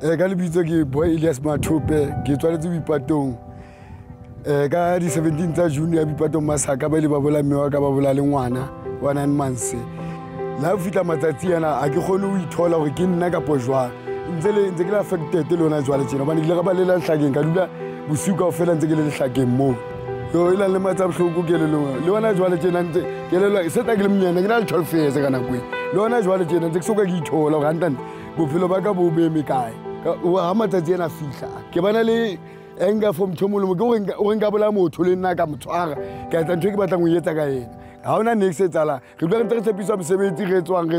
Ka lebitso ke boy Elias Mathope ke tswaletse Boipatong. Ka di 17 June ya Boipatong Massacre ba ile ba bola mme wa ka ba bola le ngwana wa 9 months. La fitla matsatsi yana a ke khone o ithola hore ke nna ka pojwa. Ntse ke la affected le ona jwale tjena bana ile ga ba le la hlakeng ka dula bosiu ka ofela ntse ke le hlakeng mo. Yo ila le matsa bohloko ke le ona jwale tjena ntse ke le se ta ke le mnyana ke na le 12 years ka nako e. Le ona jwale tjena ntse ke soka ke ithola hore hantane bophelo ba ka bo beme kae. Ha matsatsi yana fihla ke bana le anger from thomolo ke o nka bola motho le nna ka motshwara ka etsa ntho ke batlang ho etsa ka yena. Ha ona next e tsala re bua re tshepiswa mosebetsi re tswang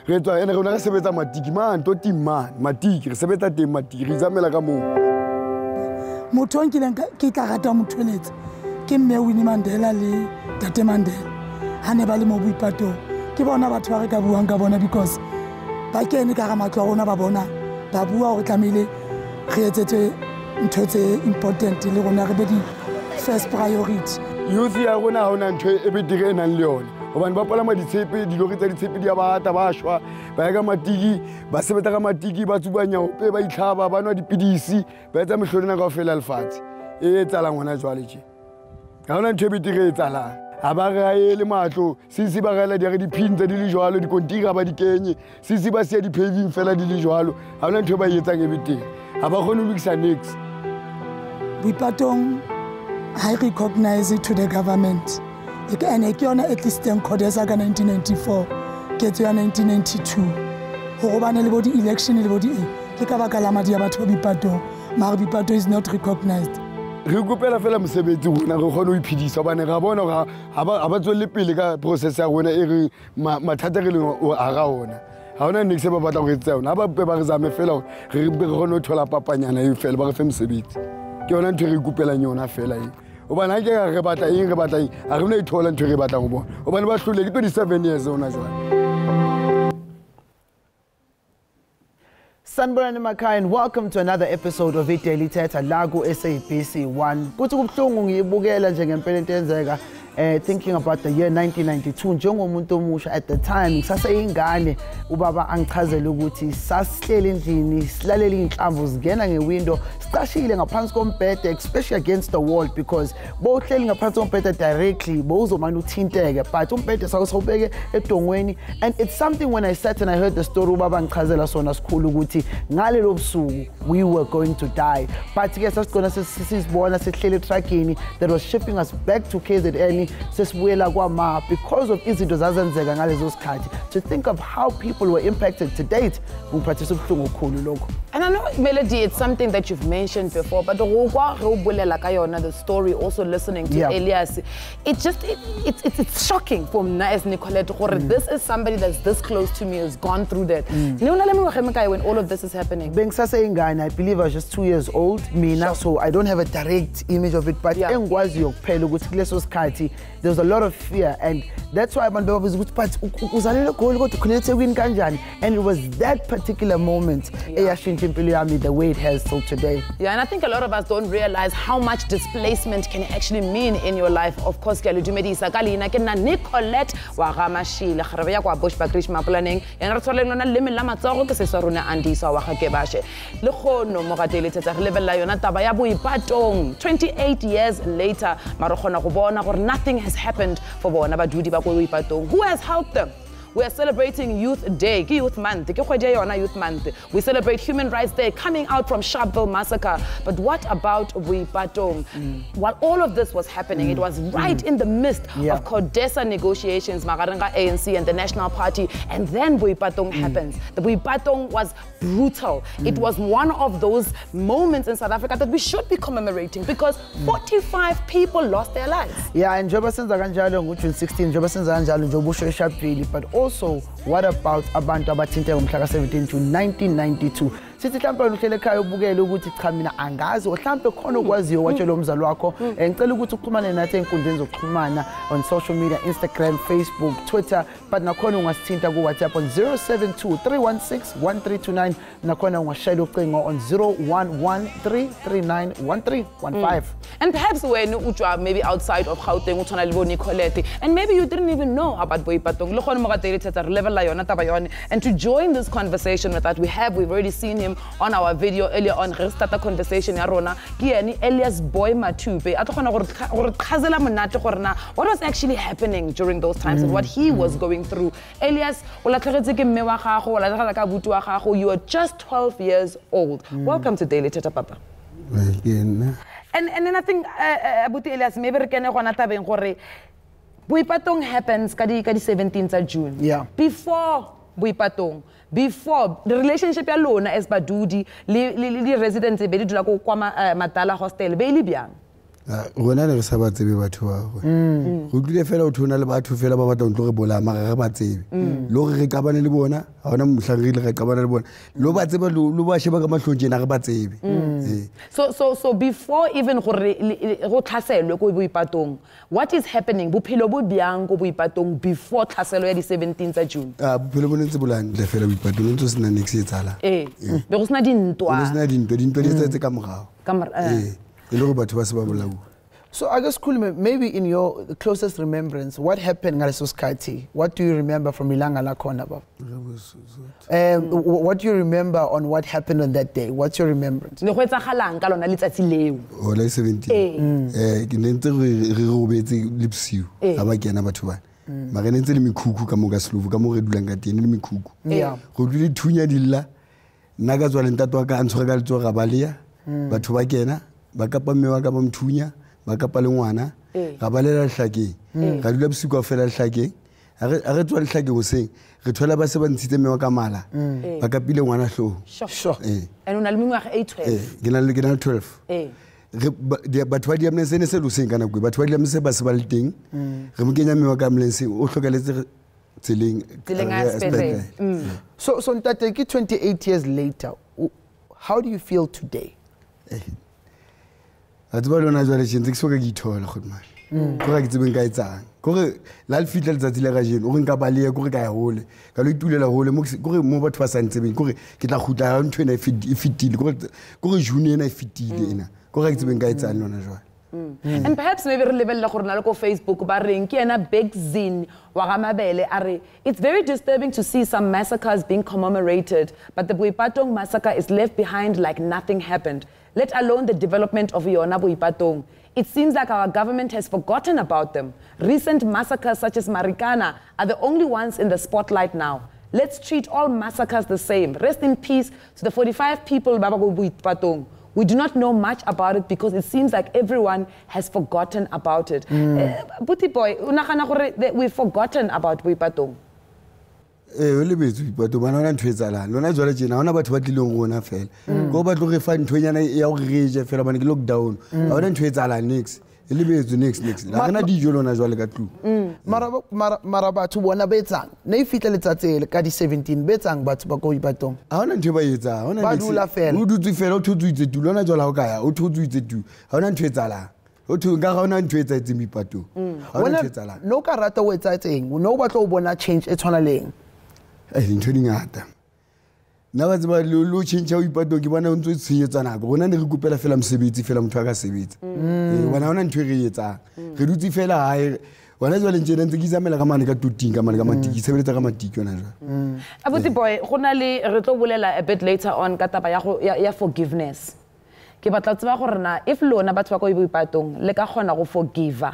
ene re sebetsa matiki man to timman matiki re sebetsa teng matiki re zamela ka moo motho o nkileng ke tla rata motholetse ke mme Winnie Mandela le Tate Mandela ha ne ba le mo Boipatong ke bona batho ba re ka buang ka bona because ba kene ka ga matlo a rona ba bona ba bua hore tlamehile re etsetse ntho tse important le rona re be di first priority. Youth ya rona ha ona ntho e betere e nang le yona hobane ba palama ditshepe dilori tsa ditshepe di a bata ba shwa ba ya ka matiki ba sebetsa ka matiki ba tsubanya hope ba itlhaba ba nwa dipidisi ba etsa mehlodina ka ofela lefatshe e etsalang hona jwale tje ha ona ntho e betere e etsalang ha ba re le matlo sisi ba rela di re diphintsha di le jwalo di kontira ba di kenye sisi ba sia di paving fela di le jwalo ha ona ntho ba etsang e betere ha ba khone ho lokisa next. Boipatong I recognize it to the government. And I can at least in Kodesa 1994, get to 1992. Horobane le body election le body ke ka baka la madi ya batho Boipatong. Mara Boipatong is not recognized. Re kopela fela mosebetsi rona re kgone ho iphidisa hobane ra bona hore ha ba tswelle pele ka process ya rona e re mathata re leng a ga ona. Ha ona next ba batla go etsa yona ba ba re zame fela hore re kgone ho thola papanyana e fela ba re fe mosebetsi. Ke yona ntho re kopela yona fela e. Obana ke re batla eng re batla eng a re ne ithola ntho re batla go bona obana ba hlole ke 27 years ona jwale. Sanibonani makhaya and welcome to another episode of Daily Thetha la ku SABC 1. Kuthi kubhlungu ngiyibukela nje ngempela into enzeka thinking about the year 1992 njengomuntu omusha at the time ngisaseyingane ubaba angichazela ukuthi sasihleli endlini silalela inhlamvu zingena ngewindow siqashile ngaphansi kombhede especially against the wall because bowuhleli ngaphansi kombhede directly bowuzomana uthinteke but umbhede sawubeke edongweni and it's something when I sat and I heard the story ubaba angichazela sona sikhulu ukuthi ngalelo busuku we were going to die but ke sasicona sisibona sihleli truckini that was shipping us back to KZN sesibuyela kwama because of izinto zazenzeka ngalezo sikhathi to think of how people were impacted to date ngiphathisa ubuhlungu okhulu lokho. And I know, Melody, it's something that you've mentioned before, but the story, also listening to Elias, it's shocking for me as Nicolette. This is somebody that's this close to me, who's gone through that. When all of this is happening. Being Sasayinga, I believe I was just 2 years old, so I don't have a direct image of it, but there was a lot of fear, and that's why and it was that particular moment the way it has till today. Yeah, and I think a lot of us don't realize how much displacement can actually mean in your life. Of course, ke dumedisa ka lena ke nna Nicolette wa Gamashile kgare ya kwa Boipatong maplaneng ena re tswele lona le mela matsogo ke seswa rona andisa wa ga ke bashe le khono mo ga Daily Thetha re lebella yona taba ya Boipatong 28 years later mara khona go bona gore nothing has happened for bona badudi ba go Boipatong. Who has helped them? We are celebrating Youth Day, Youth Month. Youth Month. We celebrate Human Rights Day coming out from Sharpeville Massacre. But what about Boipatong? While all of this was happening, it was right in the midst of Kodesa negotiations, Magaranga ANC and the National Party, and then Boipatong happens. The Boipatong was brutal. It was one of those moments in South Africa that we should be commemorating because 45 people lost their lives. Yeah, and Joba Senza Ganjalo, which was 16, Joba Senza Ganjalo, Jobusho Sharpeville, but also, what about abantu abathinte ngomhla 17 to 1992? Sithi mhlawumbe uhlele ekhaya ubukele ukuthi cha mina angazi mhlawumbe khona okwaziyo watshela umzali wakho ngicela ukuthi uxhumane nathi enkundleni zokuxhumana on social media Instagram, Facebook, Twitter but nakhona ungasithinta ku WhatsApp on 0723161329 nakhona ungashayela ucingo on 0113391315. And perhaps when utshwa maybe outside of Gauteng uthona le Nicolette and maybe you didn't even know about Boipatong le khona mo ga Daily Thetha re level la yona taba yone and to join this conversation with that we've already seen him him on our video earlier on. Re start a conversation ya rona ke ene Elias boy Mathope. A tlo gore khazela monate gore na what was actually happening during those times and what he was going through. Elias, o latlhegetse ke mme wa gago, o latlhegela ka buti wa gago. You were just 12 years old. Welcome to Daily Thetha, Papa. And then I think Abuti Elias maybe re kene gona tabeng gore Boipatong happens ka di 17th of June. Yeah. Before Boipatong, before the relationship ya lona as badudi le residents be di dula ko kwa Matala hostel be ile byang. Rona ne re sa ba tsebe batho ba go tlile fela o thona le batho fela ba batla ntlo re bola mara ga ba tsebe lo re qabane le bona ha ona mohlagile re qabana le bona lo ba tsebe lo ba sheba ka mahlonje na re ba tsebe. So before even go tlhaselwe ko Boipatong, what is happening bophelo bo byang ko Boipatong before tlhaselo ya di 17th of June? Bophelo bo ntse bolang le fela Boipatong ntse sena next e tsala be go sna dintwa di tsetse ka morao So I guess maybe in your closest remembrance, what happened in Society? What do you remember from Ilanga Lakona? What do you remember on what happened on that day? What's your remembrance? Le go etsagalang ka lona letsatsi leo. O la 17. Ke nente re robetse lipsiu aba kena batho ba. Mara nente le mikhukhu ka mo ka Slovu ka mo re dulang ka teng le mikhukhu. Go dule thunya dilla. Nna ka tswa le ntato wa ka antshore ka letso ga balea. Batho ba kena ba kapa mme wa ka ba mthunya ba kapa le ngwana ga balela hlakeng ga dula bosiku a fela hlakeng a re tswa hlakeng go seng re thola ba se ba ntshitse mme wa ka mala ba kapile ngwana hlo sure and una le mengwaga e 12 ke na le 12 batho ba di amne se ne se lo seng kana go batho ba di amne se ba se ba le teng re mo kenya mme wa ka mlense o hlokaletse tseleng so ntate ke 28 years later, how do you feel today? Atba lona jwale tshentse ke soka ke ithola khotma go ga ke tsebeng ka etsang gore la le fitla letsatsi le ga jeno o re nka baleya gore ka ya hole ka lo itulela hole gore mo batho ba sa ntsebeng gore ke tla khutla ha ntwe ena e fitile gore June ena e fitile ena gore ga ke tsebeng ka etsang lona jwale. And perhaps maybe re lebella gore na le ko Facebook ba reng ke ena big zin wa ga mabele are it's very disturbing to see some massacres being commemorated but the Boipatong massacre is left behind like nothing happened, let alone the development of yona Boipatong. It seems like our government has forgotten about them. Recent massacres such as Marikana are the only ones in the spotlight now. Let's treat all massacres the same. Rest in peace to the 45 people baba Boipatong. We do not know much about it because it seems like everyone has forgotten about it. Buti boy, unagana gore we've forgotten about Boipatong. O le betso Boipatong bana ona ntwe tsala lona jwale tjena ona batho ba tlileng gona fela go ba tlo re fa ntwenyana ya go reje fela bana ke lockdown ha ona ntwe tsala next le betso next la gana di jolo na jwale ka tlu mara batho bona ba etsang ne e fitla letsatsele ka di 17 ba etsang batho ba go Boipatong ha ona ntwe ba etsa ona ba dula fela o dutse fela o thotsuitse tu lona jwale ha ka ya o thotsuitse tu ha ona ntwe tsala o thu ga ga ona ntwe etsa tse Boipatong ha ona ntwe tsala no ka rata o etsa tseng no ba tlo bona change e tshwana leng ntho di ngata nna ba tseba lo change Boipatong ke bona o ntse tshenyetsa nako rona ne re kupela fela mosebetsi fela motho a ka sebetsa bona ona ntho re etsang re dutse fela hae bona jwale ntse ntse ke izamela ka mane ka tuting ka mane ka matiki sebeletsa ka matiki yona jwa Abuti boy gona le re tlo bolela a bit later on ka taba ya forgiveness ke batla tseba gore na if lona batho ba go Boipatong le ka gona go forgive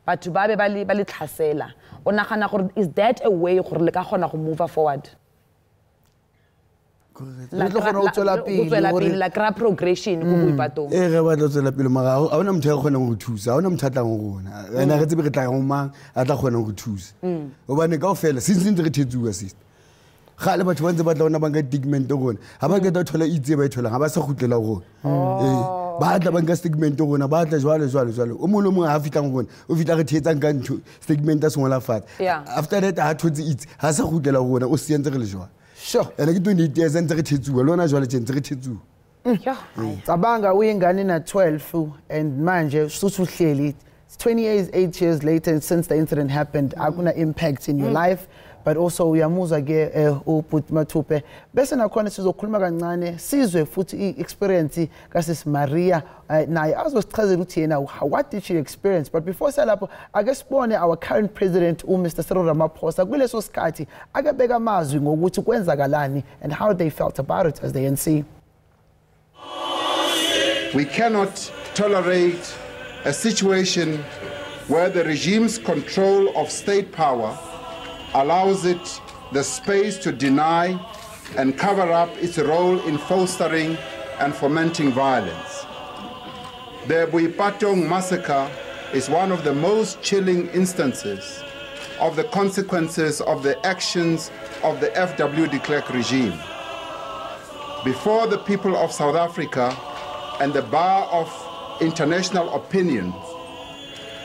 batho ba be ba le tlhasela o nagana gore is that a way gore le ka gona go move forward la gra progression go Boipatong re ba tlo tsela pele mara ha ona motho a gona go thusa ha ona motho a tlang go rona ena re tsebe re tla go mang a tla gona go thusa o bane ka ofela since re thetsuwa sister ga le batho ba ntse ba tla ona ba nka digment gona ha ba ke tla thola itse ba thola ga ba sa gutlela gona ba tla ba nka statement gona ba tla jwale o molo mo ha fitlang gona o fitla re thetsang ka ntho statement a sengwe la fat after that ha thotse itse ha sa gutlela gona o se ntse re le jwa sure ene ke 28 years ntse re thetsuwa lona jwale ntse re thetsuwa cabanga uyingane na 12 and manje susuhleli 28 years later since the incident happened akuna impact in your life but also uyamuzwa ke ubhuti Mathope bese nakhona sizokhuluma kancane sizwe futhi experience kaSis Maria naye azosichazela ukuthi yena what did she experience but before salapho ake sibone our current president Mr. Serote kuleso sikhathi akebeka amazwi ngokuthi kwenzakalani and how they felt about it as the NC. We cannot tolerate a situation where the regime's control of state power allows it the space to deny and cover up its role in fostering and fomenting violence. The Boipatong massacre is one of the most chilling instances of the consequences of the actions of the FW de Klerk regime. Before the people of South Africa and the bar of international opinion,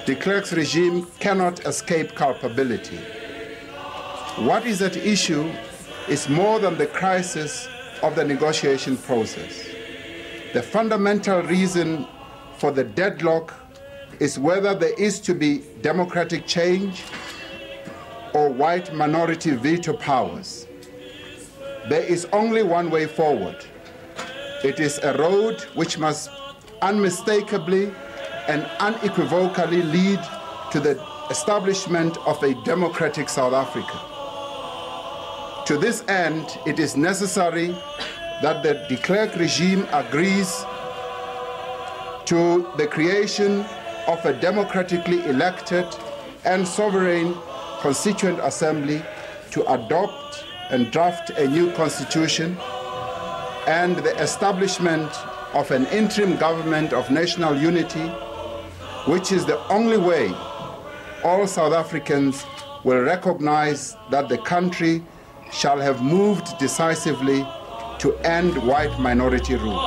de Klerk's regime cannot escape culpability. What is at issue is more than the crisis of the negotiation process. The fundamental reason for the deadlock is whether there is to be democratic change or white minority veto powers. There is only one way forward. It is a road which must unmistakably and unequivocally lead to the establishment of a democratic South Africa. To this end, it is necessary that the de Klerk regime agrees to the creation of a democratically elected and sovereign Constituent Assembly to adopt and draft a new constitution, and the establishment of an interim government of national unity, which is the only way all South Africans will recognize that the country shall have moved decisively to end white minority rule.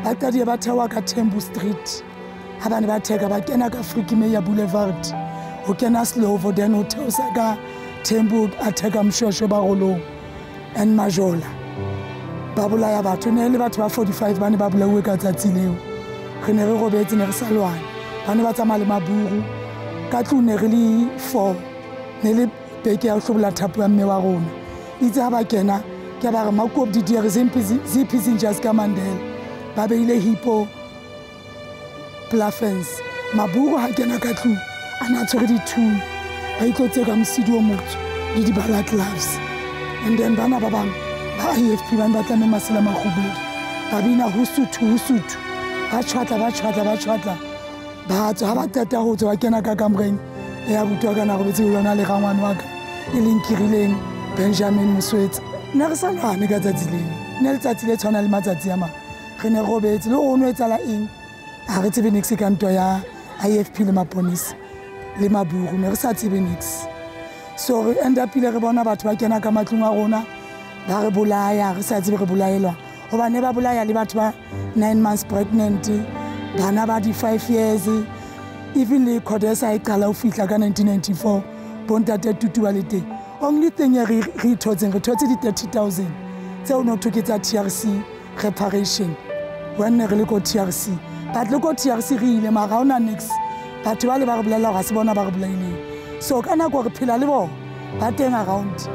Batadi bathewa ka Tembu Street, abane batheka ba kena ka Frikimeya Boulevard, o kena Slovo, then o theosa ka Tembu atheka Mshosho ba Rolong and Majola. Ba bolaya batho ne le batho ba 45 bane ba bolawe ka tsatsi leo. Re ne re robetse ne re sa lwana. Bane ba tsamaya le maburu ka tlune re le 4 ne le beke ya hlobola thapo ya mme wa rona. Itse ha ba kena ke ba re makopi di dire ziphi sinjas ka Mandela. Ba beile hippo plafens maburu ha kena ka tlu ana tshwere di two ba itlotse ka msidi o motho le di bala gloves, and then bana ba bang ba AFP bana ba tlame masela magobedi ba bina husuthu ba tshwatla ba tswa ba tata ho tswa kena ka kamreng ya butwa kana go betse yona le gangwane wa ka e leng kirileng Benjamin Mosoetsi ne re sa lwane ka tsatsi le ne le tsatsi le tshwana le matsatsi a mang re ne robetse le o no etsala eng a re tsebe nix ka ntwa ya AFP le maponisa le maburu ne re sa tsebe nix. So re end up ile re bona batho ba kena ka matlong a rona ba re bolaya re sa tsebe re bolaelwa go ba ne ba bolaya le batho ba 9 months pregnant bana ba di 5 years, even le Codesa e qala o fihla ka 1994 bontate tutu ba le teng. Only thing re thotseng di 30,000 tseo no thoketsa TRC reparation when re le ko TRC but le ko TRC re ile mara ona nix batho ba le ba re bolela ga se bona ba re bolaile. So kana go re phela le bo ba teng around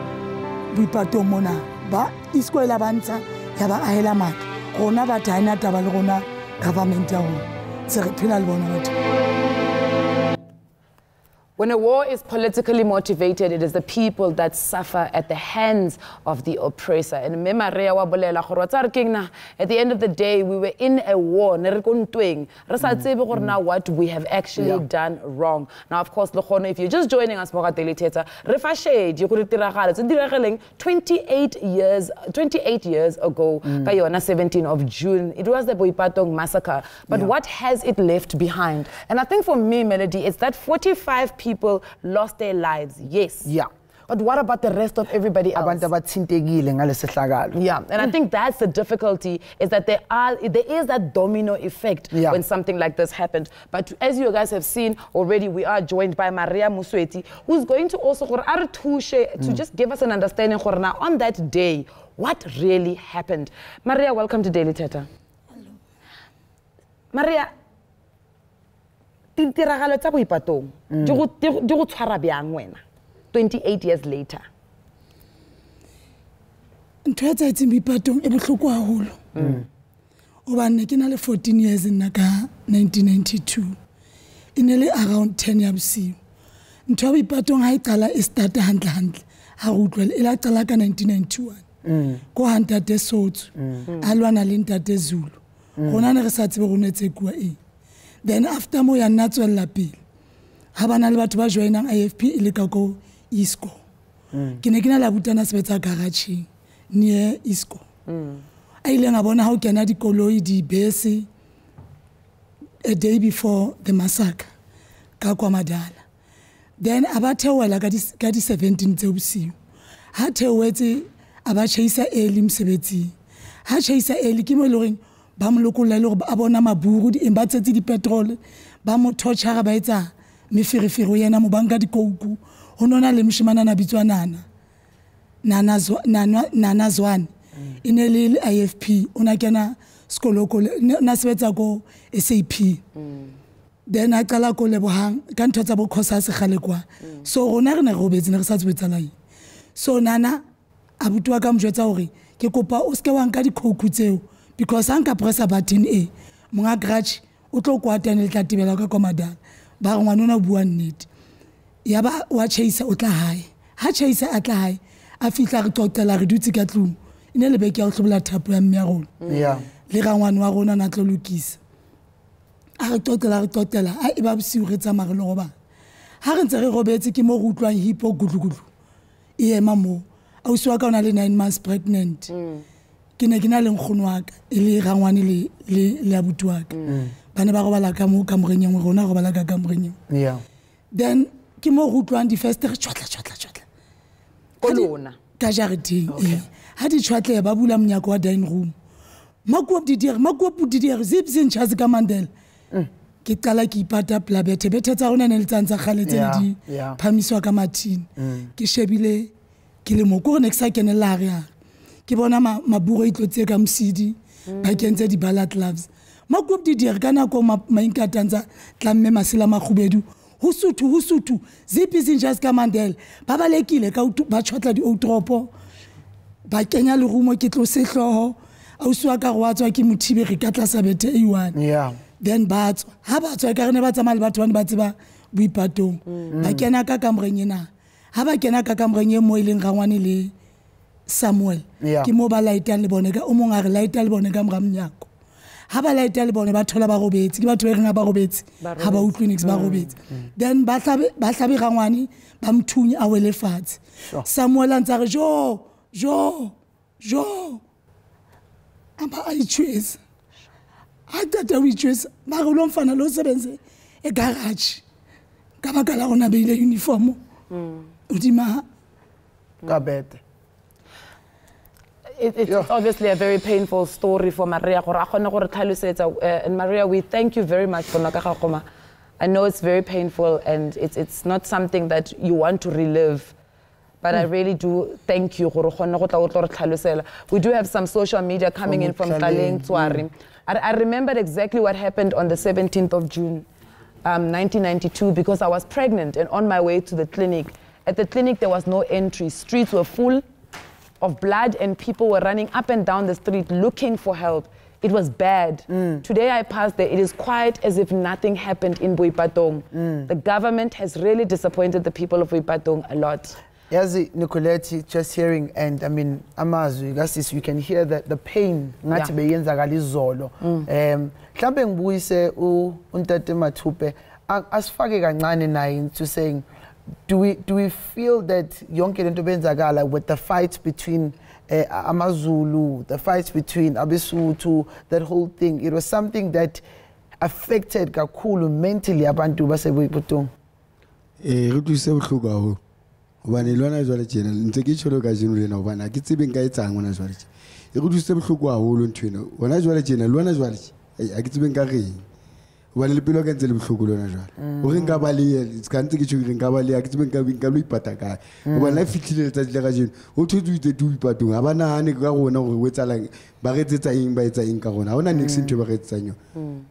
Boipatong mona ba iskoela bantsa ya ba ahela maka rona ba taina taba le rona government ya rona se re phela le bona batho. When a war is politically motivated, it is the people that suffer at the hands of the oppressor. And at the end of the day, we were in a war. Now what we have actually done wrong. Now, of course, if you're just joining us, 28 years ago, 17 of June, it was the Boipatong massacre. But what has it left behind? And I think for me, Melody, it's that 45 people lost their lives, yes. Yeah. But what about the rest of everybody else? Yeah, and I think that's the difficulty, is that there is that domino effect when something like this happened. But as you guys have seen already, we are joined by Maria Mosoetsi, who's going to also to just give us an understanding on that day, what really happened. Maria, welcome to Daily Thetha. Maria, tiragalo tsa Boipatong di go tshwara byang wena 28 years later? Ntho ya tsa Boipatong e bohloko haholo o ba nne ke na le 14 years nna ka 1992 inele around 10 ya bosiu. Ntho ya Boipatong ha e qala e start hantle ha go utlwela e la qala ka 1991 ko hantate Sotho a lwana le ntate Zulu gona ne re sa tsebe go netse kwa then after mo ya nna tswella pele ha bana le batho ba joinang IFP ile ka ko Isco ke ne ke na la butana sebetsa garage near Isco a ile nga bona ha o kena dikoloi di bese a day before the massacre ka kwa Madala then abathewela ka di 17 tse bosiu ha thewetse aba chaisa eli msebetsi ha chaisa eli ke mo loreng ba molokolla le go a bona maburu di embatsetse di petrol ba mo torture ba etsa mefirifiro yena mo banka di kouku honona le mshimana na bitswanana nana zwane inele IFP ona kena skoloko na sebetsa go SAP then a qala go lebohang ka ntho tsa bo khosa se gale kwa so rona re ne go betse ne re sa tswetsa lai so nana abutu wa ka mjwetsa hore ke kopa o ske wa nka di kouku tseo because ha nka pressa button monga garage o tlo kwatana le tla tibela ka Madala ba re ngwana ona bua nnete ya ba wa chaisa o tla hae ha chaisa a tla hae a fihla re qoqela re dutse ka tlung ine le beke ya go hlobola thapo ya mmya rona le ga ngwana wa rona na tlo lokisa a re qoqela a e ba bosiu re tsamaya re le go ba ha re ntse re robetse ke mo go utlwang hip hop gudlugudlu e ema mo a o swa ka ona le 9 months pregnant ke ne ke na le nkgono wa ka e le rangwane le abuti wa ka bana ba go bala ka mo ka morenyeng rona go bala ka morenyeng then ke mo go utlwang di first re tshwatla kolona ka jareteng ha di tshwatle ba bula mnyako wa dining room makuop didiere zip zinchazi ka Mandela ke qala ke ipata pla bethe tsa rona ne le tsantsa khaletse di phamiswa ka mathini ke shebile ke le moko ne ke sa kenela ya ke bona maburo itlotse ka msidi ba kentse di ballad gloves makuop didiere kana ko mainkatanza tlamme masela makhubedu husutu zipi zinchazi ka Mandela ba balekile ka ba tshwatla di outropo ba kenya le rumo ke tlo sehloho a o swa ka go watswa ke mothibe re ka tlasa bethe A1 then batswa ha batswa ka rene ba tsamaya le batho ba tseba Boipatong ba kena ka kamoreng ena ha ba kena ka kamoreng e mo ileng rangwane le Samuel ke mo ba laitang le bone ka o mong a re laita le bone ka moramnyako ha ba laita le bone ba thola ba robetse ke batho ba reng ba robetse ha ba utlwe nix ba robetse then ba hlabe rangwane ba mthunyi a wele fatshe Samuel a ntsa re jo amba ayichweza atata wichweza ba go lo mfana lo sebenze e garage ka ba kala ona beile uniform udima ka bete. It's obviously a very painful story for Maria. And Maria, we thank you very much for Nakakakoma. I know it's very painful and it's not something that you want to relive. But I really do thank you. We do have some social media coming in from Kaleng Tswari. I remembered exactly what happened on the 17th of June, 1992, because I was pregnant and on my way to the clinic. At the clinic, there was no entry. Streets were full of blood and people were running up and down the street looking for help. It was bad. Today I passed there. It is quite as if nothing happened in Boipatong. The government has really disappointed the people of Boipatong a lot. Yazi Nicoletti, just hearing, and I mean, Amazu, you can hear the pain. Ngati beyenzakala izolo. Mhlambe ngibuyise uNtate Mathope asifake kancane naye into saying, do we feel that yonke lento benzakala with the fight between AmaZulu, the fight between Abesuthu, that whole thing, it was something that affected kakhulu mentally abantu baseBoipatong? Obane lwana jwale tjena ntse ke tsholo ka jeno lena obane ke tsebe nka etsang ona jwale tjena e go dutse bohloko haholo nthwena ona jwale tjena lwana jwale a ke tsebe nka reng obane le pelo ka ntse le bohloko lona jwale o re nka ba le ka ntse ke tsholo re nka ba le a ke tsebe nka lo ipata ka obane la fitlhile tsa dile ga jeno o thotse itse tu Boipatong ha bana hane ka gona gore o etsa lang ba retsetsa eng ba etsa eng ka gona ha ona next ntwe ba retsetsa nyo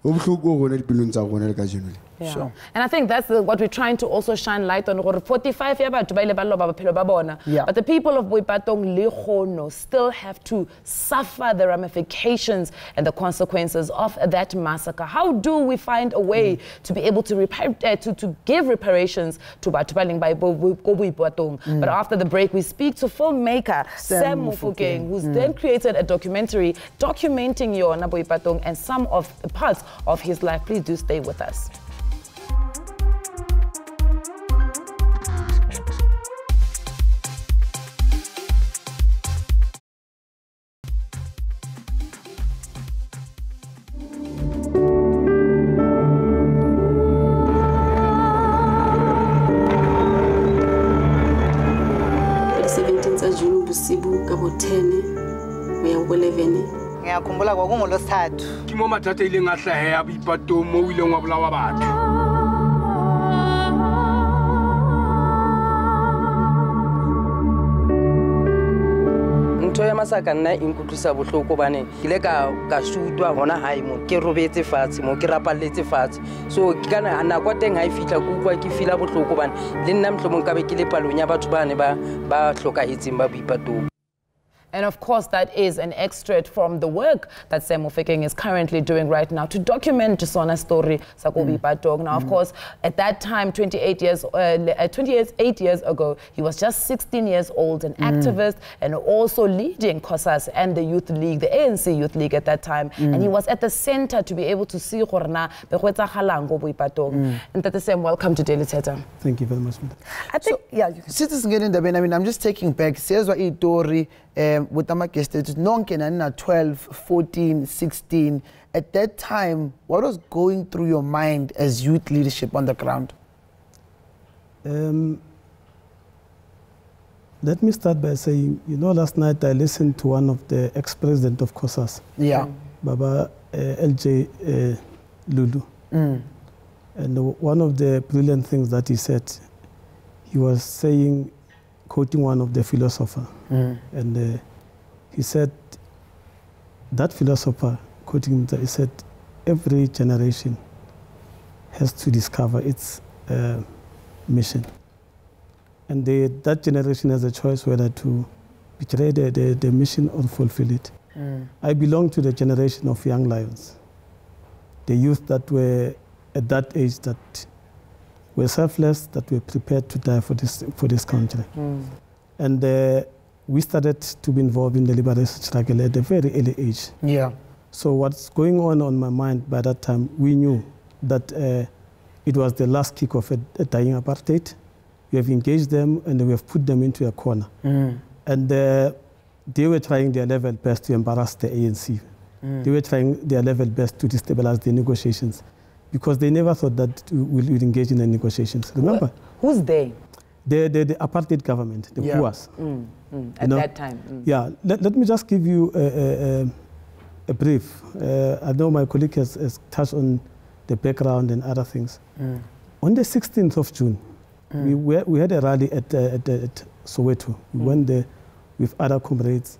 o bohloko gona dipelong tsa gona le ka jeno le Yeah. Sure. And I think that's what we're trying to also shine light on. 45 years, but the people of Boipatong Lehono still have to suffer the ramifications and the consequences of that massacre. How do we find a way to be able to give reparations to Boipatong? But after the break, we speak to filmmaker Sam Mofokeng, who's then created a documentary documenting Yona Boipatong and some of the parts of his life. Please do stay with us. Ngiyakhumbula kwakungolosithathu. Kimo mathata ile ngahlahe Boipatong mo ile ngwabulawa batho. Ntho ya Massacre nna inkutlwisa bohloko bane ile ka shutwa hona hae mo ke robetse fatshe mo ke rapalletse fatshe so ke kana ana kwa teng ha e fitla ku kwa ke fila bohloko bane le nna mhlomong ka be ke le palong ya batho bane ba hlokahetseng ba Boipatong. And of course, that is an extract from the work that Sam Mofokeng is currently doing right now to document Sona's story, Boipatong. Now, of course, at that time, 28 years ago, he was just 16 years old, an activist, and also leading COSAS and the Youth League, the ANC Youth League at that time. And he was at the center to be able to see Boipatong. And Thetha Sam, welcome to Daily Thetha. Thank you very much. I think, citizens getting the I mean, I'm just taking back. Here's what he with the guests, nonke na 12, 14, 16. At that time, what was going through your mind as youth leadership on the ground? Let me start by saying, you know, last night I listened to one of the ex-president of COSAS, Baba LJ Lulu. And one of the brilliant things that he said, he was saying, quoting one of the philosophers, and he said, that philosopher, quoting him, he said, every generation has to discover its mission. And that generation has a choice whether to betray the mission or fulfill it. I belong to the generation of young lions, the youth that were at that age that were selfless, that were prepared to die for this country. And we started to be involved in the liberation struggle at a very early age. So what's going on my mind by that time, we knew that it was the last kick of a dying apartheid. We have engaged them and we have put them into a corner. And they were trying their level best to embarrass the ANC. They were trying their level best to destabilize the negotiations, because they never thought that we would engage in the negotiations. Remember? Who's they? The apartheid government, the PUAS. At that time. Yeah, let me just give you a brief. I know my colleague has touched on the background and other things. On the 16th of June, we had a rally at Soweto. We went there with other comrades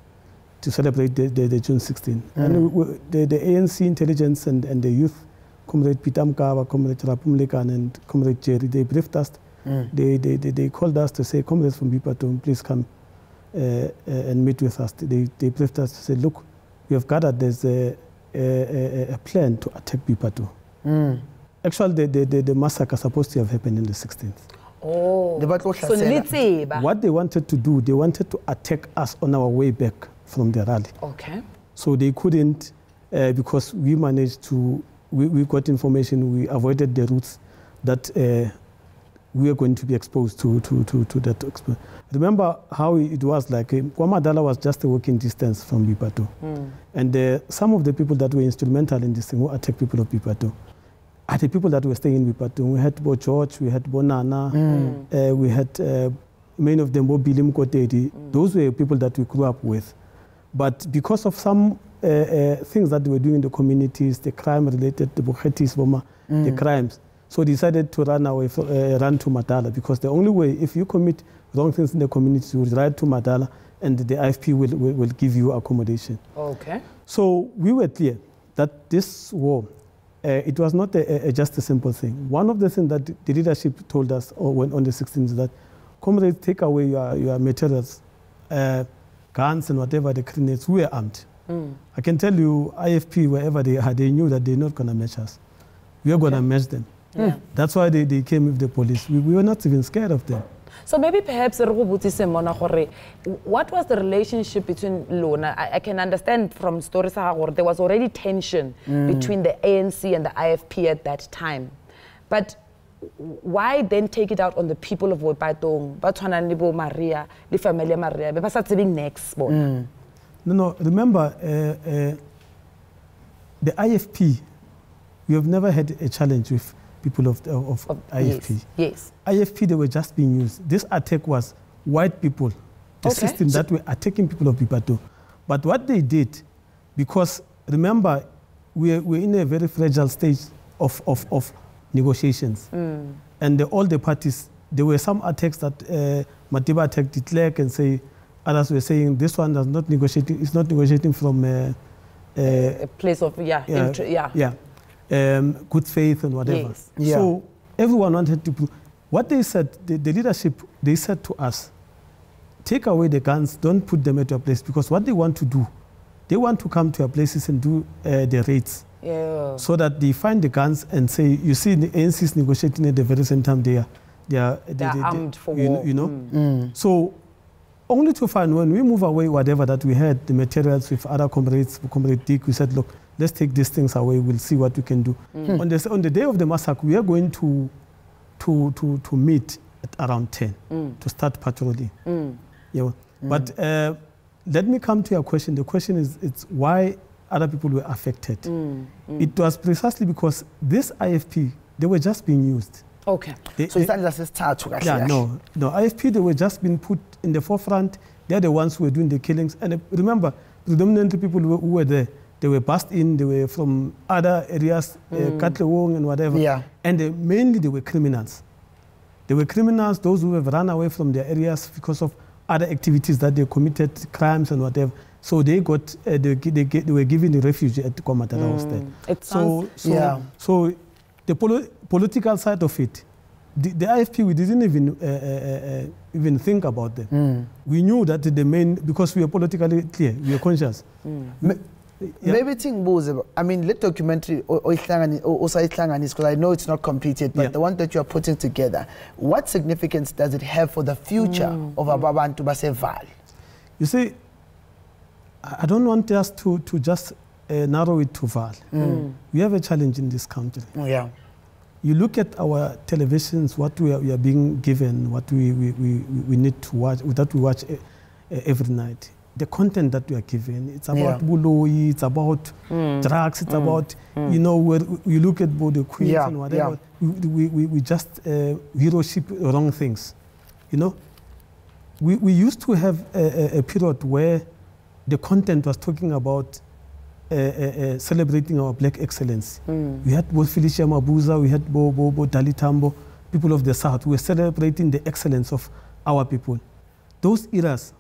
to celebrate the June 16. And the ANC intelligence and the youth, Comrade Pitamkawa, Comrade Rapumlekan, and Comrade Jerry, they briefed us. They called us to say, comrades from Boipatong, please come and meet with us. They briefed us to say, look, we have gathered, there's a plan to attack Boipatong. Actually, the massacre is supposed to have happened on the 16th. So what they wanted to do, they wanted to attack us on our way back from the rally. So they couldn't, because we managed to, we got information, we avoided the routes that we are going to be exposed to that. Remember how it was like, Kwamadala was just a walking distance from Boipatong. And some of the people that were instrumental in this thing who attacked people of Boipatong are the people that were staying in Boipatong. We had Bo George, we had Bo Nana, we had many of them, Bo Bilim Kotedi. Those were people that we grew up with. But because of some things that they were doing in the communities, the crime related, the Bukhetis, the crimes, so decided to run away, run to Matala, because the only way, if you commit wrong things in the community, you ride to Matala and the IFP will give you accommodation. So we were clear that this war it was not just a simple thing. One of the things that the leadership told us on the 16th is that, comrades, take away your materials, guns and whatever, the grenades. We were armed. I can tell you, IFP, wherever they are, they knew that they're not going to match us. We are going to match them. That's why they came with the police. We were not even scared of them. So maybe perhaps what was the relationship between Lona? I can understand from stories there was already tension between the ANC and the IFP at that time. But why then take it out on the people of Boipatong, Maria, the family Maria, next? No, remember, the IFP, we have never had a challenge with people of IFP. Yes. IFP, they were just being used. This attack was white people, the system that were attacking people of Boipatong. But what they did, because remember, we're in a very fragile stage of negotiations. And all the parties, there were some attacks that Matiba attacked de Klerk and say, others were saying this one is not negotiating. It's not negotiating from a place of good faith and whatever. Yes. Yeah. So everyone wanted to prove. What they said, the leadership, they said to us, take away the guns, don't put them at your place, because what they want to do, they want to come to your places and do the raids. Yeah. So that they find the guns and say, you see, the ANC is negotiating at the very same time they are armed for war. You know? So only to find when we move away whatever that we had, the materials with other comrades, Comrade Dick, we said, look, let's take these things away, we'll see what we can do. On the day of the massacre, we are going to meet at around 10 to start patrolling. Yeah. But let me come to your question. The question is, it's why other people were affected. It was precisely because this IFP, they were just being used. Okay. So it's not just a start. No, IFP, they were just being put in the forefront. They're the ones who were doing the killings. And remember, predominantly people who were there, they were passed in, they were from other areas, Katlewong and whatever. Yeah. And mainly they were criminals. They were criminals, those who have run away from their areas because of other activities that they committed, crimes and whatever. So they got, they were given the refuge at Kwamatala was there. So the political side of it, the IFP, we didn't even think about them. We knew that the main, because we are politically clear, we are conscious. Maybe think Boze, I mean, let documentary also because I know it's not completed, but the one that you are putting together, what significance does it have for the future of Ababantu Baseval? You see, I don't want us to just narrow it to Val. We have a challenge in this country. You look at our televisions, what we are being given, what we need to watch, that we watch every night. The content that we are given, it's about buloi, it's about drugs, it's about, you know, where you look at both the queens and whatever. We just heroship wrong things, you know. We used to have a period where the content was talking about celebrating our black excellence. We had both Felicia Mabuza, we had Bo Dalitambo, people of the South. We were celebrating the excellence of our people. Those eras.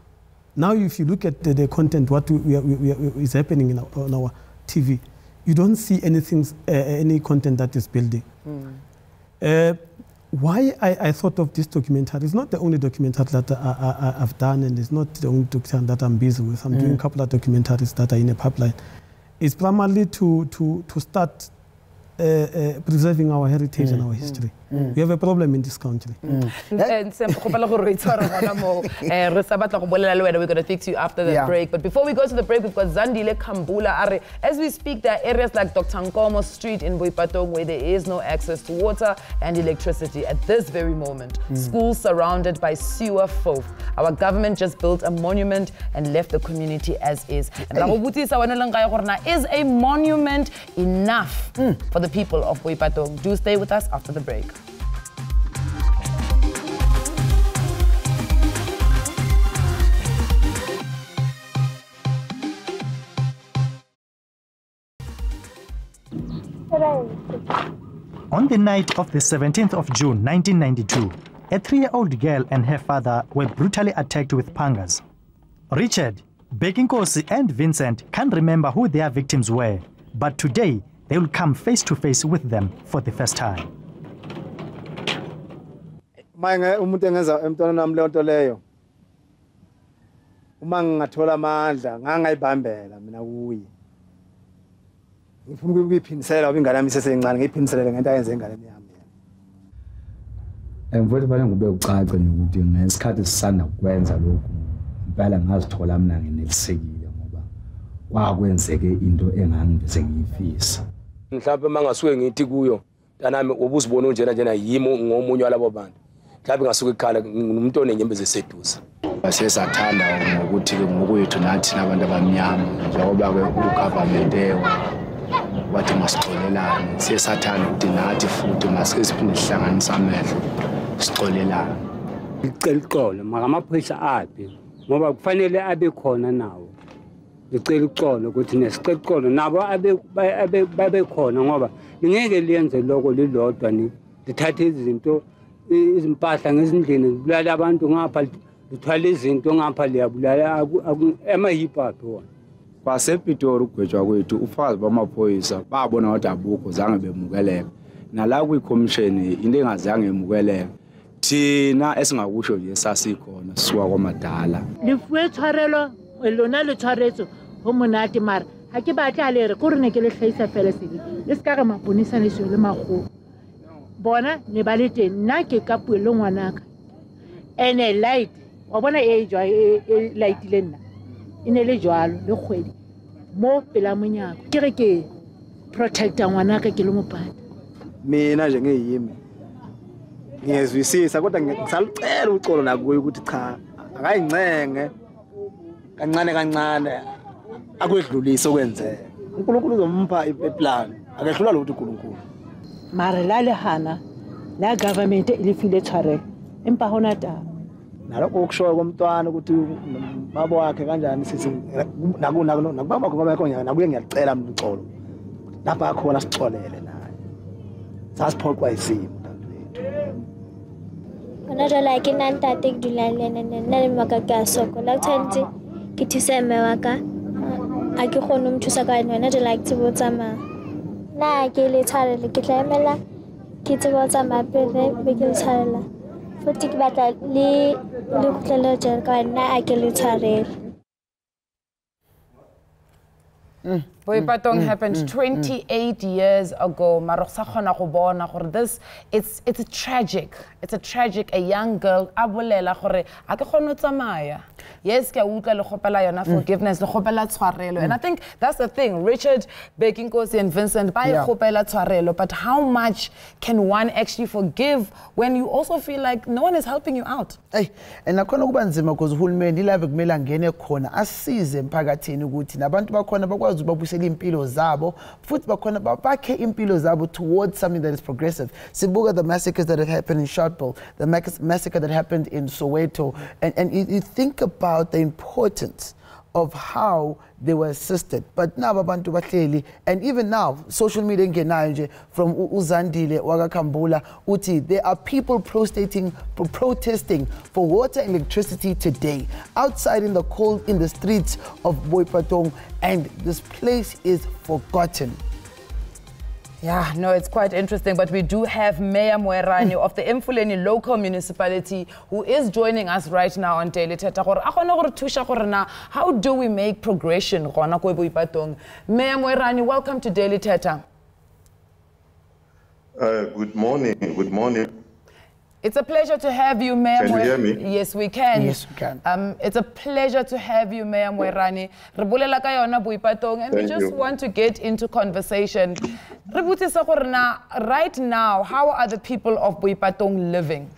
Now, if you look at the content, what is happening on our TV, you don't see anything, any content that is building. Why I thought of this documentary, it's not the only documentary that I've done, and it's not the only documentary that I'm busy with. I'm doing a couple of documentaries that are in a pipeline. It's primarily to start preserving our heritage and our history. We have a problem in this country. We're going to speak to you after the break. But before we go to the break, we've got Zandile Kambula. As we speak, there are areas like Dr. Nkomo Street in Boipatong where there is no access to water and electricity at this very moment. Schools surrounded by sewer folk. Our government just built a monument and left the community as is. And is a monument enough for the people of Boipatong? Do stay with us after the break. On the night of the 17th of June 1992, a 3-year-old girl and her father were brutally attacked with pangas. Richard, Bekinkosi and Vincent can't remember who their victims were, but today they will come face to face with them for the first time. Umuntu engenza emntwana nami leyo nto leyo uma ngingathola amandla ngangayibambela mina kuye ngifuna ukuyiphindisela ngoba ingane yami isesencane ngiyiphindiselele ngento ayenze ingane yami mfowethu fanele ngube ucace nje ukuthi ngesikhathi sisanda kwenza lokhu impela ngazithola mina nginelisekile ngoba kwakwenzeke into engangivese ngiyifisa mhlawumbe mangasuke ngithi kuyo ntanami ubuzibona njena yimo ngomunye walabo bantu mhlawumbe ngasuke ekhala ngumuntu onenyembezi eseduza siyathanda ukuthi ngokuyethu nathi nabantu abamnyama njengoba ke ugovernment wathi masixolelane siyathanda ukuthi nathi futhi masike siphinde sihlanganise amehlo sixolelane icela uxolo makamaphoyisa aphi ngoba kufanele abe khona nawo icela uxolo ukuthi nesicela uxolo nabo abe khona ngoba ngeke liyenze lokho lilodwa ni lithathe izinto izimpahla ngezindlini zibulala abantu ngapha lithwala izinto ngapha liyabulala ema-hip hop wona kwasePitori ukugwetshwa kwethu ufazi bamaphoyisa babona ukuthi abukho zange bemukeleka nala kwikhomishini into engazange emukeleka thina esingakusho nje sasikhona sisuka kwamadala lifuwe tshwarelo lona le tshwaretso ho monate mara ha ke batla le re ko rene ke le hlahisa fela sele le ska ga maponisa le sio le mago bona ne ba le teng nna ke ka puelo ngwanaka ene light wa bona e jwa e light le nna ine le jwalo le kgwedi mo pela monyako ke re ke protecta ngwanaka ke le mopata mina nje ngeyimi ngiyezwisisa kodwa ngisalicela uxolo nakuye ukuthi cha akayincenge kancane akwedlulisa okwenzeka uNkulunkulu uzompha iplan akehlula lo ukuthi uNkulunkulu mara la le hana la government ilifile tshwarelo empa hona taba nalokho ukushoya komntwana ukuthi babo wakhe kanjani sithi nakubaba ngoba yakho nakuye ngiyacela mina uxolo lapha akhona sixolele naye sasiphoqwa isimo Ona jala ke nna ntate ke dulang le nna le maka ka sokola tshwantse ke thuse mme wa ka a ke kgone ho mthusa ka wena jala ke tsebo tsamaya na ke le tshwarele ke tla emela ke tsebo tsamaya pele be ke le tshwarela futhi ke batla le khutlelo jala ka wena a ke le tshwarele. Boipatong happened 28 years ago. This it's tragic. It's a tragic. A young girl abulela gore a ke kgone tsamaya. Yes, ke utlwa le khopela yona forgiveness, le khopela tshwarelo. And I think that's the thing. Richard, Bekinkosi and Vincent ba khopela tshwarelo, but how much can one actually forgive when you also feel like no one is helping you out? Hey, and nakhona kuba nzima because uhulumeni ilave kumele angene khona asize emphakathini ukuthi nabantu bakhona bakwazi ukubusela impilo zabo futhi bakhona bakhe impilo zabo towards something that is progressive. Sibuka the massacres that have happened in Sharpeville, the massacre that happened in Soweto, and you think about the importance of how they were assisted. But now abantu bahleli, and even now social media ngenayo nje from uZandile wakakambula uthi there are people protesting for water and electricity today outside in the cold in the streets of Boipatong, and this place is forgotten. Yeah, no, it's quite interesting, but we do have Mayor Moerane of the Emfuleni local municipality who is joining us right now on Daily Thetha. How do we make progression? Mayor Moerane, welcome to Daily Thetha. Good morning. Good morning. It's a pleasure to have you, Mayor. Can you hear me? Yes, we can. Yes, we can. It's a pleasure to have you, Mayor Moerane. And we just want to get into conversation. Right now, how are the people of Boipatong living?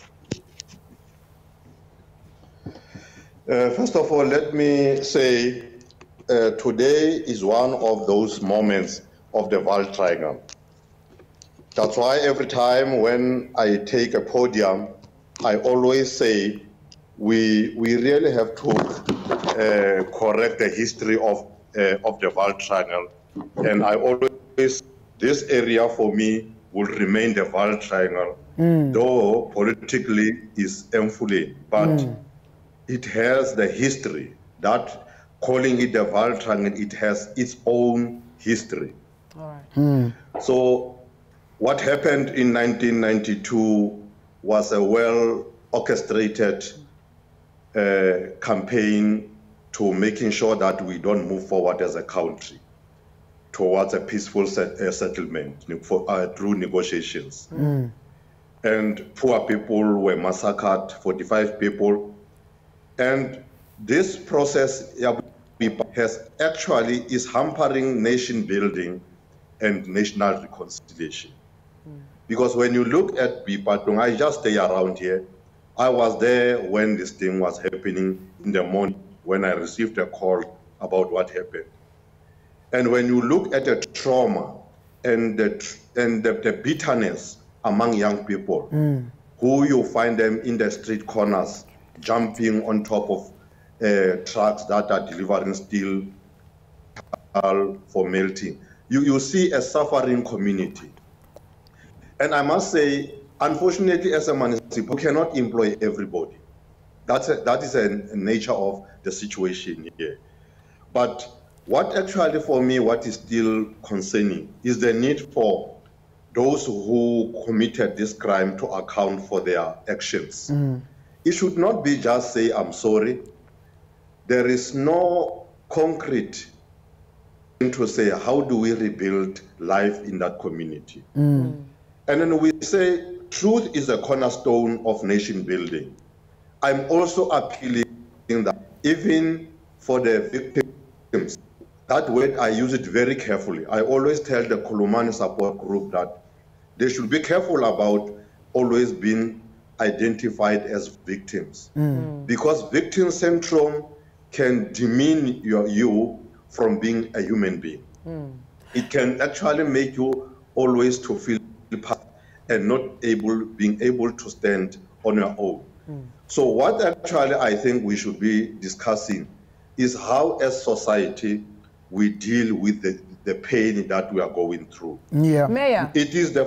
First of all, let me say today is one of those moments of the Val Triangle. That's why every time when I take a podium, I always say we really have to correct the history of the Val Triangle. And I always, this area for me will remain the Val Triangle, though politically is Emfuleni, but it has the history that calling it the Val Triangle, it has its own history. All right. So what happened in 1992 was a well-orchestrated campaign to making sure that we don't move forward as a country towards a peaceful settlement through negotiations. And poor people were massacred, 45 people. And this process is hampering nation building and national reconciliation. Because when you look at Boipatong, I just stay around here. I was there when this thing was happening in the morning when I received a call about what happened. And when you look at the trauma and the bitterness among young people, who you find them in the street corners, jumping on top of trucks that are delivering steel for melting, you see a suffering community. And I must say, unfortunately, as a municipality, we cannot employ everybody. That is a nature of the situation here. But what actually, for me, what is still concerning is the need for those who committed this crime to account for their actions. It should not be just say, I'm sorry. There is no concrete to say, how do we rebuild life in that community? And then we say, truth is a cornerstone of nation building. I'm also appealing that even for the victims, that word, I use it very carefully. I always tell the Kolomani support group that they should be careful about always being identified as victims. Because victim syndrome can demean you from being a human being. It can actually make you always to feel and not being able to stand on your own. So what actually I think we should be discussing is how as society we deal with the pain that we are going through. Mayor. It is the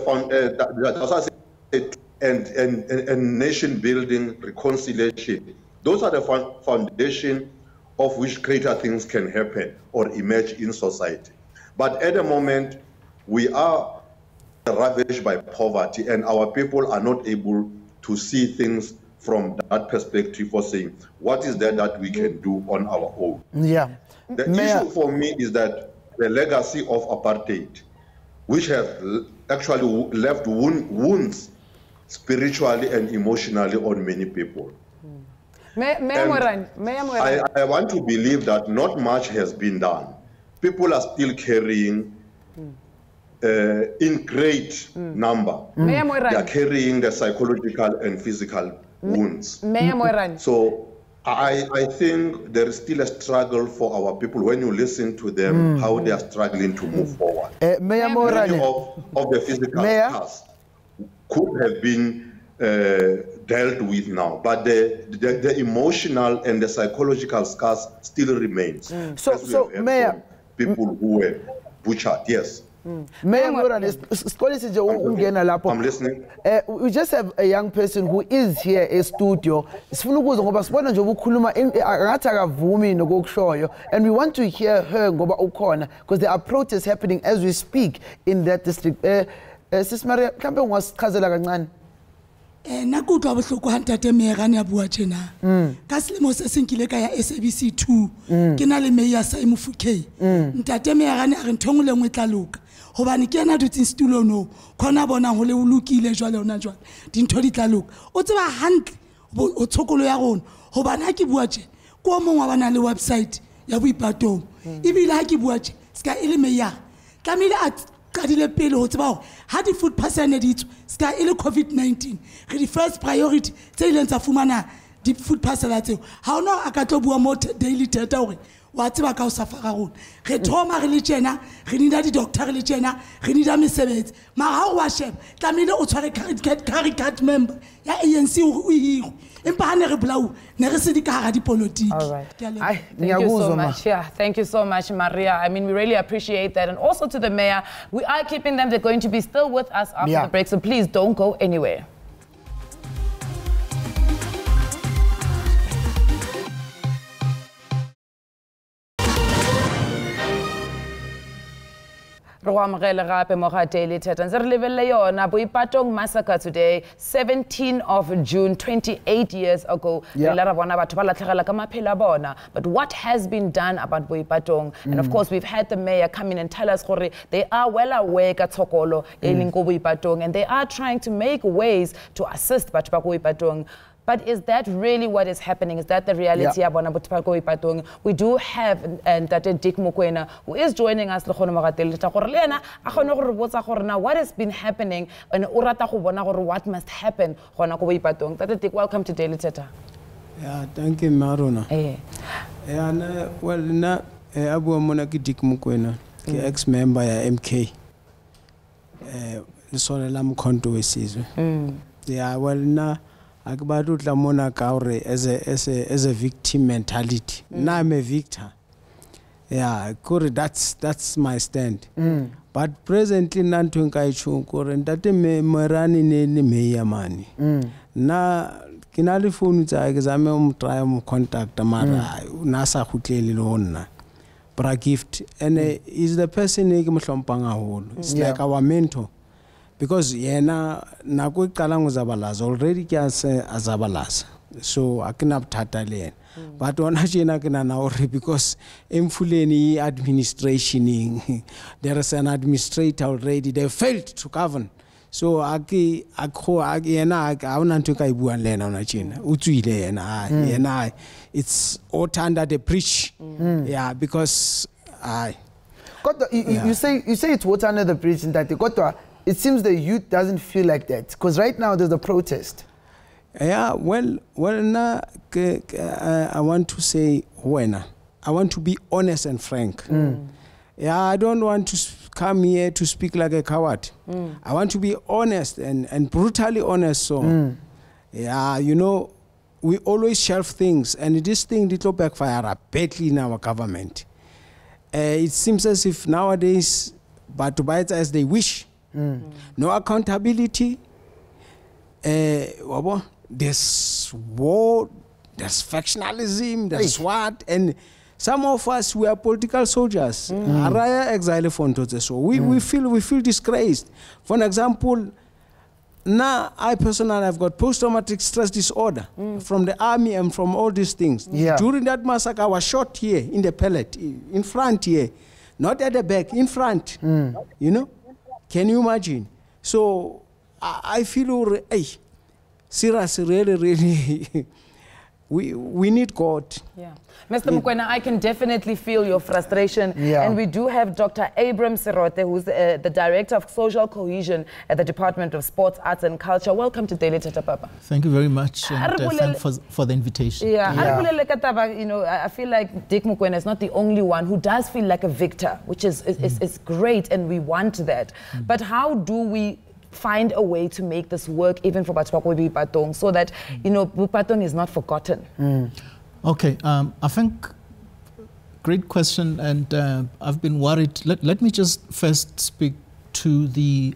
and nation building, reconciliation. Those are the foundation of which greater things can happen or emerge in society. But at the moment, we are ravaged by poverty, and our people are not able to see things from that perspective for saying, what is there that we can do on our own? The issue for me is that the legacy of apartheid, which has actually left wounds spiritually and emotionally on many people. I want to believe that not much has been done. People are still carrying in great number. They are carrying the psychological and physical wounds. So I think there is still a struggle for our people. When you listen to them, how they are struggling to move forward. Many of the physical scars could have been dealt with now, but the emotional and the psychological scars still remains. So Mayor, people who were butchered, yes. Mayor Moerane, I'm listening. We just have a young person who is here in studio. And we want to hear her because there are protests happening as we speak in that district. Sis Maria, kambe ungasicazela kancane? Nakutwa bohloko ha ntate Moerane a bua tjena ka selemo se senkile ka ya SABC 2 ke na le Mayor Mofokeng ntate Moerane a re nthong le ngwe tla loka hobane ke ena dutse stulo no khona bona ho le ulukile jwale ona jwale dintho di tla loka o tseba hantle o tshokolo ya rona hobane ha ke bua tje ko mongwe wa bana le website ya Boipatong ebile ha ke bua tje ska ile Mayor tlamile a kadile pele ho tseba ha di food parcel ne ditso ska ile COVID-19 re di first priority tse ile ntsa fumana di food parcel tseo ha ona a ka tlo bua mo daily Thetha hore wa tseba ka o safara rona re thoma re le tjena re nida di doctor re le tjena re nida mesebetsi mara ha o wa sheba tlamile o tshware card member ya ANC o hiro empa ha ne re blau ne re se di ka hara di politiki. Thank you so much. Yeah, thank you so much, Maria. I mean, we really appreciate that. And also to the mayor, we are keeping them. They're going to be still with us after the break, so please don't go anywhere. Boipatong massacre today, 17th of June, 28 years ago. But what has been done about Boipatong? And of course, we've had the mayor come in and tell us they are well aware Boipatong, and they are trying to make ways to assist Boipatong. But is that really what is happening? Is that the reality? Yeah. We do have Ntate Dick Mokoena, who is joining us. Now, what has been happening? And what must happen? Ntate Dick, welcome to Daily Thetha. Yeah, thank you, Maruna. Yeah, well, na Abu Monaki Dick Mokoena, ex-member ya MK. Sona lam konto wesizwe. Yeah, well, na akubadu tlamona kaure as a victim mentality. Now I'm a victor. Yeah, that's my stand. But presently nantu nkaichu kore ndate Moerane ne meya mani. Na kinali phone tsa exam try contact mara nasa khutleli lona. Bra gift and is the person ke mohlompanga holo. It's like our mentor. Because yena nako iqala ngozabalaza already ke azabalaza, so akinabuthatha lena. But ona jena ke nana hore because emfuleni administration there is an administrator already, they failed to govern, so yena awuna nto ka ibuang lena ona jena utswile yena it's all under the bridge. Yeah, because you say it's water under the bridge, and that it seems the youth doesn't feel like that, because right now there's a protest. Yeah, well, now I want to say I want to be honest and frank. Yeah, I don't want to come here to speak like a coward. I want to be honest and brutally honest. So, yeah, you know, we always shelve things, and this thing did not backfire badly in our government. It seems as if nowadays, but to buy it as they wish. No accountability. There's war, there's factionalism, there's what, and some of us, we are political soldiers. Araya exile so we feel disgraced. For an example, now I personally have got post-traumatic stress disorder from the army and from all these things. Yeah. During that massacre, I was shot here in the pellet, in front here, not at the back, in front. You know. Can you imagine? So I feel, seriously, really, we need God. Yeah. Mr. Mokoena, I can definitely feel your frustration. Yeah. And we do have Dr. Abram Serote, who's the Director of Social Cohesion at the Department of Sports, Arts and Culture. Welcome to Daily Thetha, Papa. Thank you very much, and thanks for the invitation. Yeah. You know, I feel like Dick Mokoena is not the only one who does feel like a victor, which is great, and we want that. But how do we find a way to make this work even for Boipatong, so that, you know, Boipatong is not forgotten? Okay, I think great question, and I've been worried. Let me just first speak to the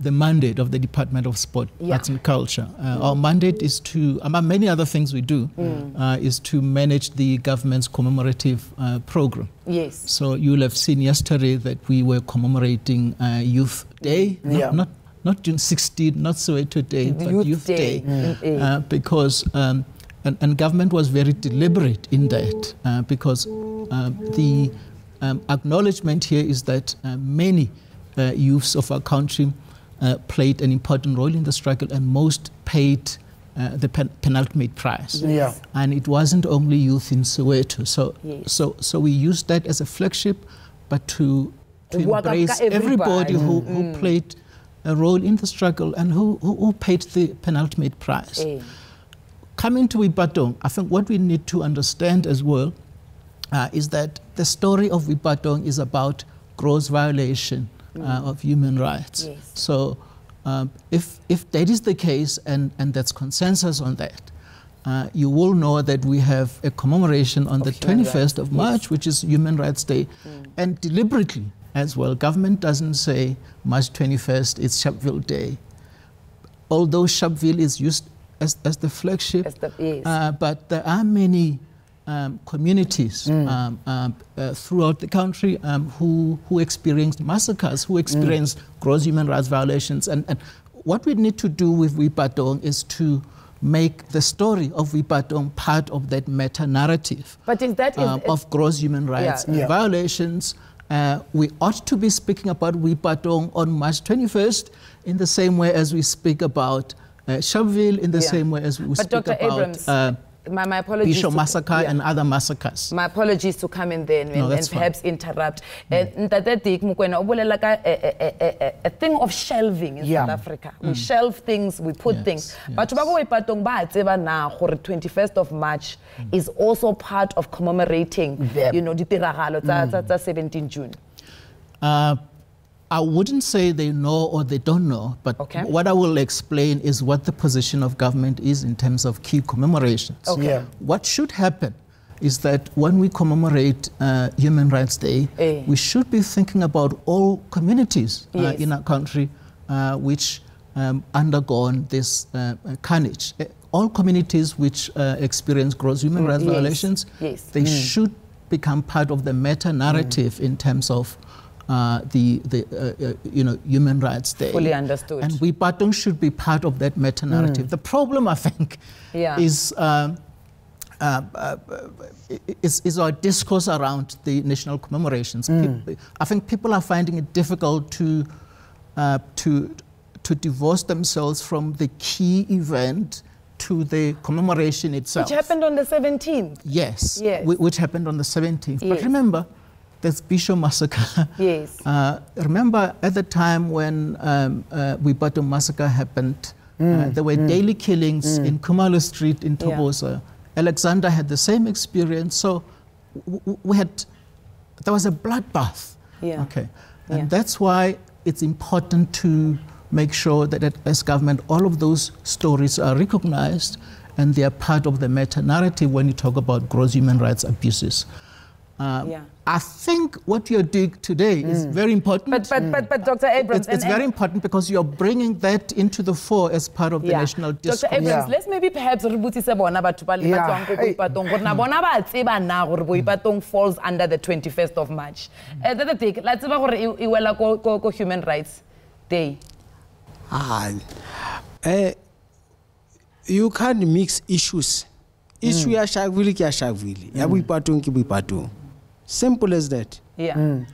mandate of the Department of Sport, Arts and Culture. Our mandate is to, among many other things we do, is to manage the government's commemorative program. Yes. So you'll have seen yesterday that we were commemorating Youth Day, not June 16th, not Soweto Day, but Youth Day. Because and government was very deliberate in that, because the acknowledgement here is that many youths of our country played an important role in the struggle, and most paid the penultimate price. Yeah. And it wasn't only youth in Soweto. So we used that as a flagship, but to embrace everybody who played a role in the struggle and who paid the penultimate price. Coming to Boipatong, I think what we need to understand as well is that the story of Boipatong is about gross violation of human rights. Yes. So if that is the case, and there's consensus on that, you will know that we have a commemoration on the 21st of March, which is Human Rights Day, and deliberately as well, government doesn't say March 21st, it's Sharpeville Day. Although Sharpeville is used as the flagship, but there are many communities throughout the country who experienced massacres, who experienced gross human rights violations. And what we need to do with Boipatong is to make the story of Boipatong part of that meta-narrative of gross human rights violations. We ought to be speaking about Boipatong on March 21st in the same way as we speak about Sharpeville, in the same way as we speak Dr. about Abrams, my apologies. Bishop Massacre and other massacres. My apologies to come in there and perhaps interrupt. A thing of shelving in South Africa. We shelve things, we put things. But Boipatong 21st of March is also part of commemorating, you know, the tiragalo 17 June. I wouldn't say they know or they don't know, but what I will explain is what the position of government is in terms of key commemorations. What should happen is that when we commemorate Human Rights Day, we should be thinking about all communities in our country which undergone this carnage. All communities which experience gross human rights violations, they should become part of the meta-narrative in terms of you know, Human Rights Day. Fully understood. And Boipatong should be part of that meta-narrative. The problem, I think, is our discourse around the national commemorations. I think people are finding it difficult to divorce themselves from the key event to the commemoration itself. Which happened on the 17th. Yes, which happened on the 17th. But remember, there's Bishop Massacre. Remember at the time when Boipatong Massacre happened, there were daily killings in Kumalo Street in Tobosa. Alexander had the same experience. So there was a bloodbath. And that's why it's important to make sure that as government, all of those stories are recognized and they are part of the meta-narrative when you talk about gross human rights abuses. I think what you're doing today is very important. But Dr. Abrams... It's very important because you're bringing that into the fore as part of the national discourse. Dr. Abrams, let's maybe perhaps rebutise bona batho ba le batswang go Boipatong gore na bona ba tseba na gore Boipatong falls under the 21st of March. That thing, la tseba gore e wela ko Human Rights Day. You can't mix issues. Issue ya Sharpeville ke ya Sharpeville, ya Boipatong ke Boipatong. Simple as that. So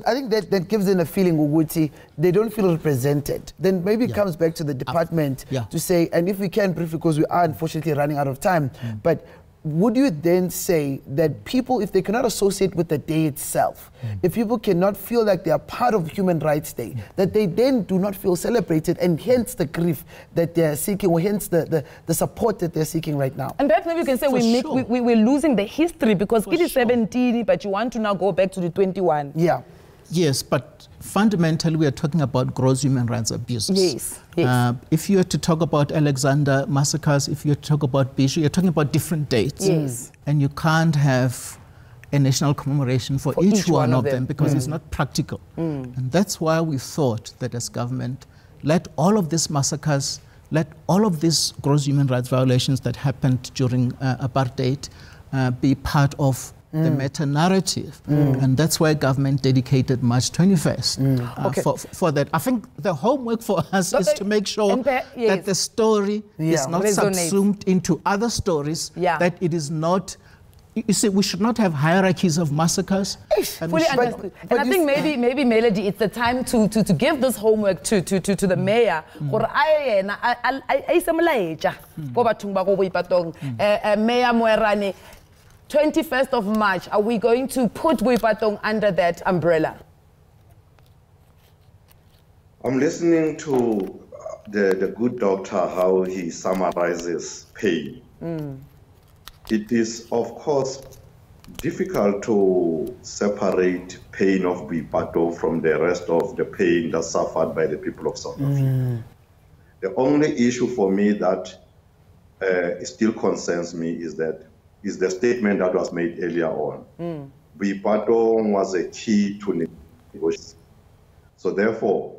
I think that gives them a feeling, Uguti, they don't feel represented. Then maybe it comes back to the department to say, and if we can briefly, because we are unfortunately running out of time, but would you then say that people, if they cannot associate with the day itself, if people cannot feel like they are part of Human Rights Day, that they then do not feel celebrated, and hence the grief that they are seeking, or hence the support that they're seeking right now? And perhaps maybe you can say we're losing the history because it is 17, but you want to now go back to the 21. Yes, but fundamentally we are talking about gross human rights abuses. If you are to talk about Alexander massacres, if you talk about Bishop, you're talking about different dates. And you can't have a national commemoration for each one of them because it's not practical. And that's why we thought that as government, let all of these massacres, let all of these gross human rights violations that happened during apartheid be part of the meta-narrative. And that's why government dedicated March 21st for that. I think the homework for us is to make sure that the story is not subsumed into other stories, that it is not... You see, we should not have hierarchies of massacres. Fully understood. And I think maybe Melody, it's the time to give this homework to the mayor. Mayor Moerane, 21st of March, are we going to put Boipatong under that umbrella? I'm listening to the good doctor, how he summarizes pain. It is, of course, difficult to separate pain of Boipatong from the rest of the pain that's suffered by the people of South Africa. The only issue for me that still concerns me is the statement that was made earlier on. Boipatong was a key to negotiation. So therefore,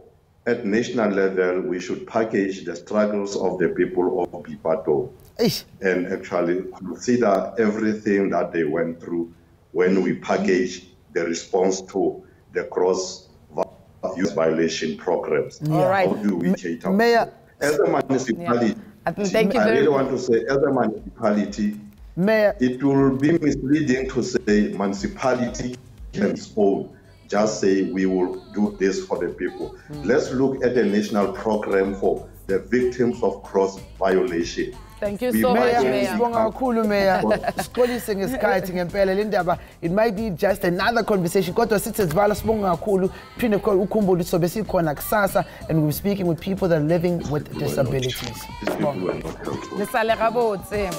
at national level, we should package the struggles of the people of Boipatong and actually consider everything that they went through when we package the response to the cross-use violation programs. All right. How do we cater? Mayor, as a municipality, thank you I very really much. want to say, as a municipality, Mayor, it will be misleading to say municipality can own. Just say we will do this for the people. Let's look at the national program for the victims of cross violation. Thank you so much, Mayor. Sibonga kakhulu Mayor. Sikolise ngesikhathi ngempela le ndaba. It might be just another conversation. Kodwa sithi sivala sibonga kakhulu. Phinde ukhumbule ukuthi sobe sikhona kusasa and we're speaking with people that are living with disabilities. Nisale gabotse.